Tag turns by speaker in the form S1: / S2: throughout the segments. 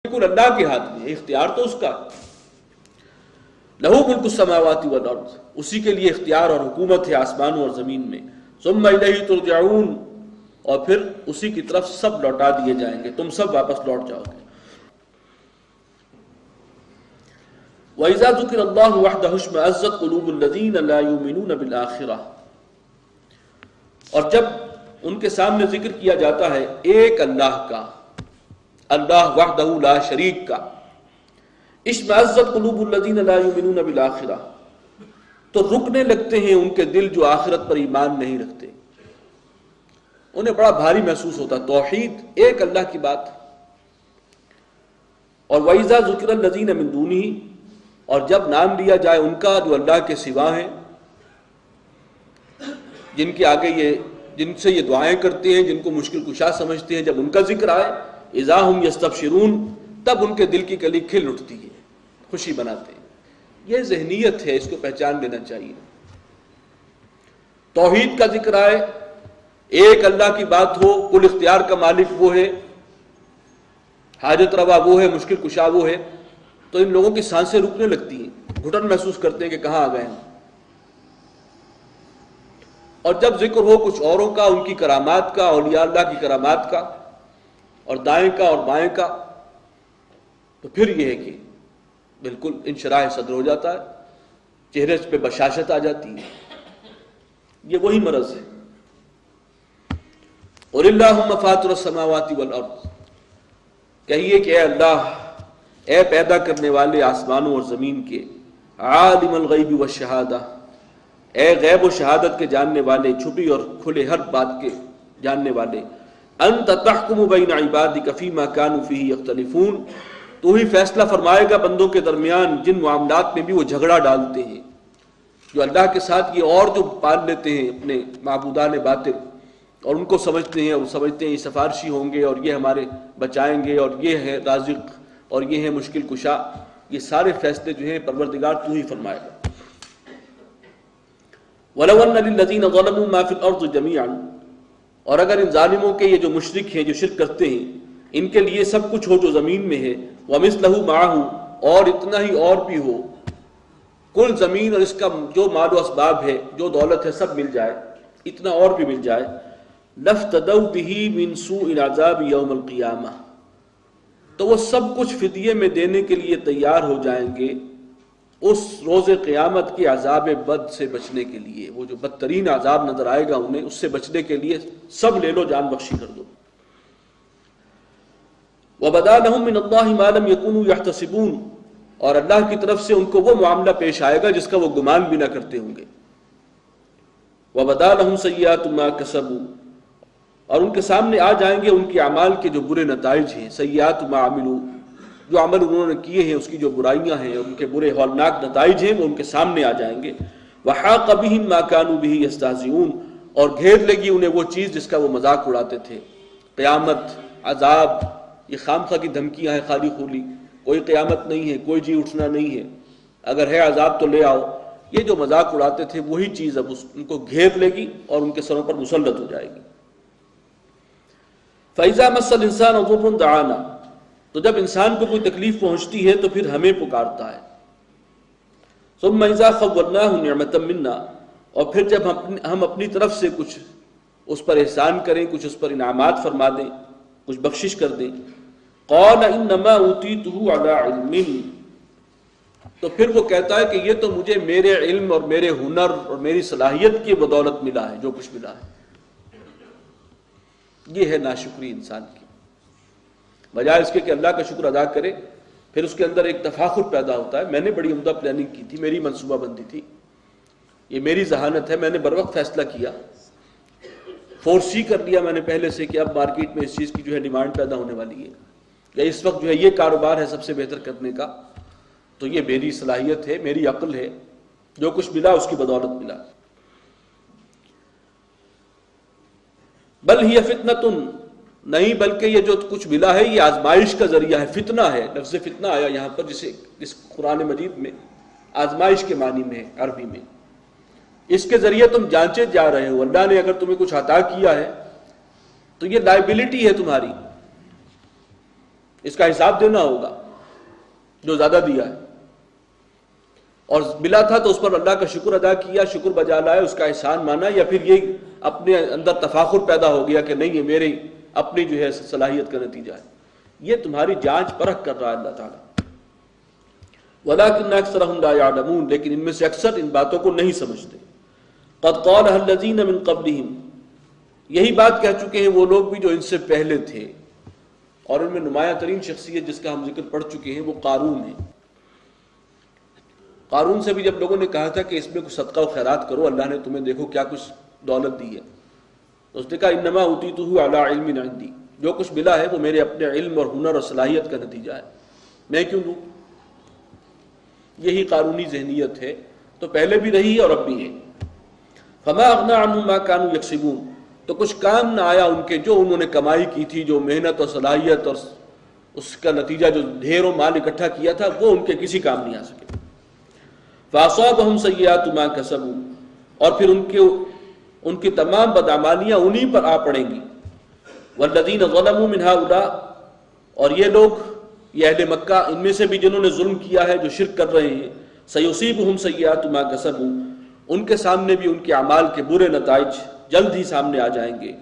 S1: بالکل اللہ کے ہاتھ میں، اختیار تو اس کا۔ لہو ملک السماوات والارض، اسی کے لیے اختیار اور حکومت ہے آسمانوں اور زمین میں۔ ثم الیہ ترجعون، اور پھر اسی کی طرف سب لوٹا دیے جائیں گے، تم سب واپس لوٹ جاؤ گے۔ وَإِذَا ذُكِرَ اللَّهُ وَحْدَهُ اشْمَأَزَّتْ قُلُوبُ الَّذِينَ لَا يُؤْمِنُونَ بِالْآخِرَةِ، اور جب ان کے سامنے ذکر کیا جاتا ہے ایک اللہ کا، اللہ وحدہ لا شریک کا، اشمئزت قلوب الذین لا یؤمنون بالآخرہ، تو رکنے لگتے ہیں ان کے دل جو آخرت پر ایمان نہیں رکھتے، انہیں بڑا بھاری محسوس ہوتا توحید ایک اللہ کی بات۔ اور وَإِذَا ذُكِرَ الَّذِينَ مِن دُونِهِ، اور جب نام لیا جائے ان کا جو اللہ کے سوا ہیں، جن کے آگے جن سے یہ دعائیں کرتے ہیں، جن کو مشکل کشا سمجھتے ہیں، جب ان کا ذکر آئے اذا ہم یستبشرون، تب ان کے دل کی کلی کھل اٹھتی ہے، خوشی بناتے ہیں۔ یہ ذہنیت ہے، اس کو پہچان لینا چاہیے۔ توحید کا ذکر آئے، ایک اللہ کی بات ہو، کل اختیار کا مالک وہ ہے، حاجت روا وہ ہے، مشکل کشا وہ ہے، تو ان لوگوں کی سانسیں رکنے لگتی ہیں، گھٹن محسوس کرتے ہیں کہ کہاں آ گئے ہیں۔ اور جب ذکر ہو کچھ اوروں کا، ان کی کرامات کا، اولیاء اللہ کی کرامات کا، اور دائیں کا اور بائیں کا، تو پھر یہ ہے کہ بالکل انشراح صدر ہو جاتا ہے، چہرے پہ بشاشت آ جاتی ہے۔ یہ وہی مرض ہے۔ قُلِ اللَّهُمَّ فَاطِرَ السَّمَاوَاتِ وَالْأَرْضِ، کہیے کہ اے اللہ، اے پیدا کرنے والے آسمانوں اور زمین کے، عالم الغیب والشہادہ، اے غیب و شہادت کے جاننے والے، چھپی اور کھلے ہر بات کے جاننے والے، انت تحکم بین عبادک فیما کانوا فیہ یختلفون، تو ہی فیصلہ فرمائے گا بندوں کے درمیان جن معاملات میں بھی وہ جھگڑا ڈالتے ہیں۔ جو اللہ کے ساتھ یہ اور جو پال لیتے ہیں اپنے معبودان باطل، اور ان کو سمجھتے ہیں، اور سمجھتے ہیں یہ سفارشی ہوں گے، اور یہ ہمارے بچائیں گے، اور یہ ہے رازق، اور یہ ہے مشکل کشا، یہ سارے فیصلے جو ہیں پروردگار تو ہی فرمائے گا۔ وَلَوْ أَنَّ لِلَّذِينَ ظَلَمُوا مَا فِي الْأَرْضِ جَمِيعًا، اور اگر ان ظالموں کے یہ جو مشرک ہیں، جو شرک کرتے ہیں، ان کے لیے سب کچھ ہو جو زمین میں ہے، وَمِثْلَهُ مَعَهُ، اور اتنا ہی اور بھی ہو، کل زمین اور اس کا جو مال و اسباب ہے، جو دولت ہے، سب مل جائے، اتنا اور بھی مل جائے، لَافْتَدَوْا بِهِ مِنْ سُوءِ الْعَذَابِ يَوْمَ الْقِيَامَةِ، تو وہ سب کچھ فدیے میں دینے کے لیے تیار ہو جائیں گے اس روز قیامت کے عذاب بد سے بچنے کے لیے۔ وہ جو بدترین عذاب نظر آئے گا انہیں، اس سے بچنے کے لیے سب لے لو، جان بخشی کر دو۔ وَبَدَا لَهُم مِّنَ اللَّهِ مَا لَمْ يَكُونُوا يَحْتَسِبُونَ، اور اللہ کی طرف سے ان کو وہ معاملہ پیش آئے گا جس کا وہ گمان بھی نہ کرتے ہوں گے۔ وَبَدَا لَهُمْ سَيِّئَاتُ مَا كَسَبُوا، اور ان کے سامنے آ جائیں گے ان کے اعمال کے جو برے نتائج ہیں، سیئات ما عملوا، جو عمل انہوں نے کیے ہیں اس کی جو برائیاں ہیں، ان کے برے ہولناک نتائج ہیں، وہ ان کے سامنے آ جائیں گے۔ وحاق بهم ما كانوا به يستهزئون، اور گھیر لے گی انہیں وہ چیز جس کا وہ مذاق اڑاتے تھے۔ قیامت، عذاب، یہ خامخواہ کی دھمکیاں ہیں خالی خولی، کوئی قیامت نہیں ہے، کوئی جی اٹھنا نہیں ہے، اگر ہے عذاب تو لے آؤ، یہ جو مذاق اڑاتے تھے وہی چیز اب ان کو گھیر لے گی اور ان کے سروں پر مسلط ہو جائے گی۔ فَإِذَا مَسَّ الْإِنسَانَ ضُرٌّ دَعَانَا، تو جب انسان کو کوئی تکلیف پہنچتی ہے تو پھر ہمیں پکارتا ہے۔ ثُمَّ إِذَا خَوَّلْنَاهُ نِعْمَةً مِنَّا، اور پھر جب ہم اپنی طرف سے کچھ اس پر احسان کریں، کچھ اس پر انعامات فرما دیں، کچھ بخشش کر دیں، قَالَ إِنَّمَا أُوتِيتُهُ عَلَىٰ عِلْمٍ، تو پھر وہ کہتا ہے کہ یہ تو مجھے میرے علم اور میرے ہنر اور میری صلاحیت کی بدولت ملا ہے، جو کچھ ملا ہے۔ یہ ہے ناشکری انسان کی، بجائے اس کے کہ اللہ کا شکر ادا کرے، پھر اس کے اندر ایک تفاخر پیدا ہوتا ہے، میں نے بڑی عمدہ پلاننگ کی تھی، میری منصوبہ بندی تھی، یہ میری ذہانت ہے، میں نے بر وقت فیصلہ کیا، فورسی کر لیا میں نے پہلے سے کہ اب مارکیٹ میں اس چیز کی جو ہے ڈیمانڈ پیدا ہونے والی ہے، یا اس وقت جو ہے یہ کاروبار ہے سب سے بہتر کرنے کا، تو یہ میری صلاحیت ہے، میری عقل ہے، جو کچھ ملا اس کی بدولت ملا۔ بل ہی فتنۃ، نہیں بلکہ یہ جو کچھ ملا ہے یہ آزمائش کا ذریعہ ہے، فتنہ ہے، لفظ فتنہ آیا یہاں پر جسے اس قرآن مجید میں آزمائش کے معنی میں ہے عربی میں، اس کے ذریعے تم جانچے جا رہے ہو، اللہ نے اگر تمہیں کچھ عطا کیا ہے تو یہ لائبلٹی ہے تمہاری، اس کا حساب دینا ہوگا جو زیادہ دیا ہے، اور ملا تھا تو اس پر اللہ کا شکر ادا کیا، شکر بجا لائے، اس کا احسان مانا، یا پھر یہ اپنے اندر تفاخر پیدا ہو گیا کہ نہیں یہ میری اپنی جو ہے صلاحیت کا نتیجہ ہے۔ یہ تمہاری جانچ پرکھ کر رہا ہے اللہ تعالیٰ۔ وَلَٰكِنَّ أَكْثَرَهُمْ لَا يَعْلَمُونَ، لیکن ان میں سے اکثر ان باتوں کو نہیں سمجھتے۔ قَدْ قَالَهَا الَّذِينَ مِن قَبْلِهِمْ، یہی بات کہہ چکے ہیں وہ لوگ بھی جو ان سے پہلے تھے، اور ان میں نمایاں ترین شخصیت جس کا ہم ذکر پڑھ چکے ہیں وہ قارون ہے۔ قارون سے بھی جب لوگوں نے کہا تھا کہ اس میں کچھ صدقہ و خیرات کرو، اللہ نے تمہیں دیکھو کیا کچھ دولت دی ہے، تو اس نے کہا انما اوتیتہ علی علم عندی، جو کچھ ملا ہے وہ میرے اپنے علم اور ہنر اور صلاحیت کا نتیجہ ہے، میں کیوں دوں؟ یہی قارونی ذہنیت ہے، تو پہلے بھی رہی اور اب بھی ہے۔ فما اغنی عنہم ما کانوا یکسبون، تو کچھ کام نہ آیا ان کے جو انہوں نے کمائی کی تھی، جو محنت اور صلاحیت اور اس کا نتیجہ جو ڈھیروں مال اکٹھا کیا تھا وہ ان کے کسی کام نہیں آ سکے۔ فاصابہم سیئات ما کسبوا، اور پھر ان کی تمام بدعمالیاں انہی پر آ پڑیں گی۔ والذین ظلموا من ہؤلاء، اور یہ لوگ، یہ اہل مکہ ان میں سے بھی جنہوں نے ظلم کیا ہے، جو شرک کر رہے ہیں، سیصیبہم سیئات ما کسبوا، ان کے سامنے بھی ان کے اعمال کے برے نتائج جلد ہی سامنے آ جائیں گے۔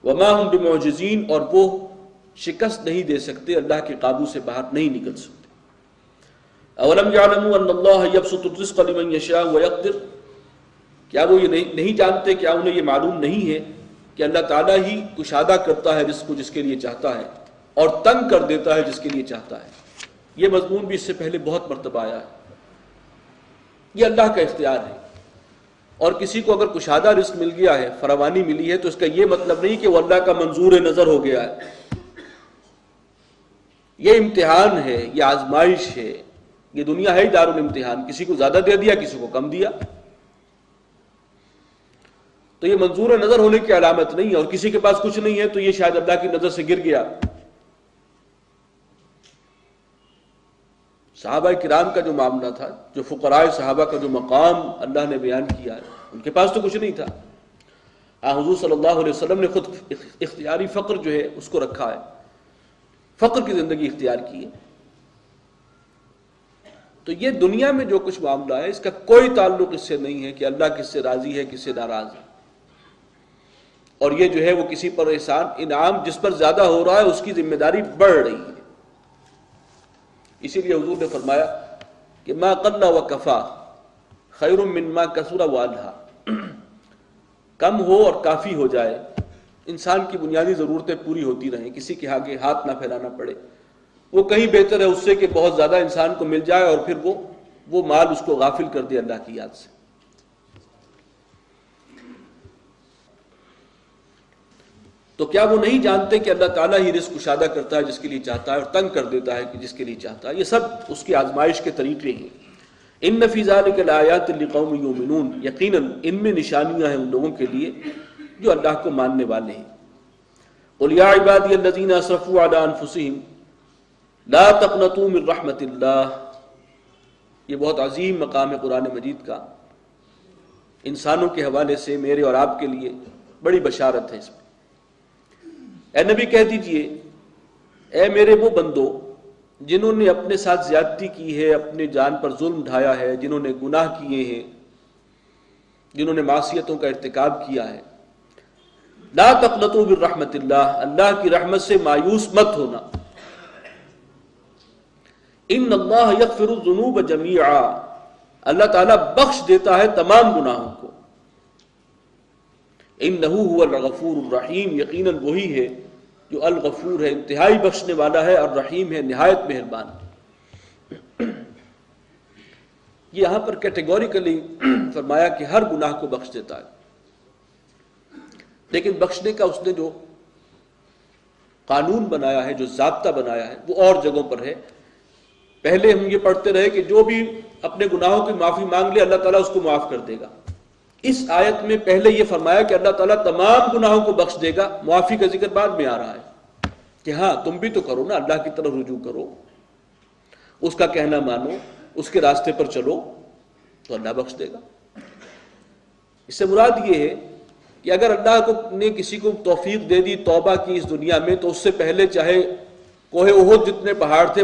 S1: وما ہم بمعجزین، اور وہ شکست نہیں دے سکتے، اللہ کے قابو سے باہر نہیں نکل سکتے۔ اولم یعلموا ان اللہ یبسط الرزق لمن یشاء ویقدر، کیا وہ یہ نہیں جانتے، کیا انہیں یہ معلوم نہیں ہے کہ اللہ تعالیٰ ہی کشادہ کرتا ہے رزق کو جس کے لیے چاہتا ہے، اور تنگ کر دیتا ہے جس کے لیے چاہتا ہے۔ یہ مضمون بھی اس سے پہلے بہت مرتبہ آیا ہے، یہ اللہ کا اختیار ہے، اور کسی کو اگر کشادہ رزق مل گیا ہے، فراوانی ملی ہے، تو اس کا یہ مطلب نہیں کہ وہ اللہ کا منظور نظر ہو گیا ہے۔ یہ امتحان ہے، یہ آزمائش ہے، یہ دنیا ہے ہی دارالامتحان، کسی کو زیادہ دے دیا، کسی کو کم دیا، تو یہ منظور نظر ہونے کی علامت نہیں ہے، اور کسی کے پاس کچھ نہیں ہے تو یہ شاید اللہ کی نظر سے گر گیا۔ صحابہ کرام کا جو معاملہ تھا، جو فقراء صحابہ کا جو مقام اللہ نے بیان کیا ہے، ان کے پاس تو کچھ نہیں تھا، حضور صلی اللہ علیہ وسلم نے خود اختیاری فقر جو ہے اس کو رکھا ہے، فقر کی زندگی اختیار کی ہے۔ تو یہ دنیا میں جو کچھ معاملہ ہے اس کا کوئی تعلق اس سے نہیں ہے کہ اللہ کس سے راضی ہے، کس سے ناراض ہے، اور یہ جو ہے وہ کسی پر احسان انعام جس پر زیادہ ہو رہا ہے اس کی ذمہ داری بڑھ رہی ہے۔ اسی لیے حضور نے فرمایا کہ ما قل و کفا خیر من ما کثر و الہا، کم ہو اور کافی ہو جائے، انسان کی بنیادی ضرورتیں پوری ہوتی رہیں، کسی کے آگے ہاتھ نہ پھیلانا پڑے، وہ کہیں بہتر ہے اس سے کہ بہت زیادہ انسان کو مل جائے اور پھر وہ مال اس کو غافل کر دے اللہ کی یاد سے۔ تو کیا وہ نہیں جانتے کہ اللہ تعالیٰ ہی رزق کشادہ کرتا ہے جس کے لیے چاہتا ہے، اور تنگ کر دیتا ہے کہ جس کے لیے چاہتا ہے؟ یہ سب اس کی آزمائش کے طریقے ہیں۔ ان فی ذلک لآیات لقوم یؤمنون، یقیناً ان میں نشانیاں ہیں ان لوگوں کے لیے جو اللہ کو ماننے والے ہیں۔ قل یا عبادی الذین اسرفوا علی انفسہم لا تقنطوا من رحمت اللہ، یہ بہت عظیم مقام ہے قرآن مجید کا، انسانوں کے حوالے سے میرے اور آپ کے لیے بڑی بشارت ہے اس میں۔ اے نبی کہہ دیجئے، اے میرے وہ بندو جنہوں نے اپنے ساتھ زیادتی کی ہے، اپنے جان پر ظلم ڈھایا ہے، جنہوں نے گناہ کیے ہیں، جنہوں نے معصیتوں کا ارتکاب کیا ہے، لا تقنطوا من رحمت اللہ، اللہ کی رحمت سے مایوس مت ہونا۔ ان اللہ یغفر الذنوب جمیعا، اللہ تعالیٰ بخش دیتا ہے تمام گناہوں کو۔ انہ هو الغفور الرحیم، یقیناً وہی ہے جو الغفور ہے، انتہائی بخشنے والا ہے، اور رحیم ہے، نہایت مہربان۔ یہ یہاں پر کیٹیگوریکلی فرمایا کہ ہر گناہ کو بخش دیتا ہے، لیکن بخشنے کا اس نے جو قانون بنایا ہے، جو ضابطہ بنایا ہے، وہ اور جگہوں پر ہے۔ پہلے ہم یہ پڑھتے رہے کہ جو بھی اپنے گناہوں کی معافی مانگ لے اللہ تعالیٰ اس کو معاف کر دے گا۔ اس آیت میں پہلے یہ فرمایا کہ اللہ تعالیٰ تمام گناہوں کو بخش دے گا، معافی کا ذکر بعد میں آ رہا ہے کہ ہاں تم بھی تو کرو نا، اللہ کی طرف رجوع کرو، اس کا کہنا مانو، اس کے راستے پر چلو تو اللہ بخش دے گا۔ اس سے مراد یہ ہے کہ اگر اللہ نے کسی کو توفیق دے دی، توبہ کی اس دنیا میں، تو اس سے پہلے چاہے کوہ احد جتنے پہاڑ تھے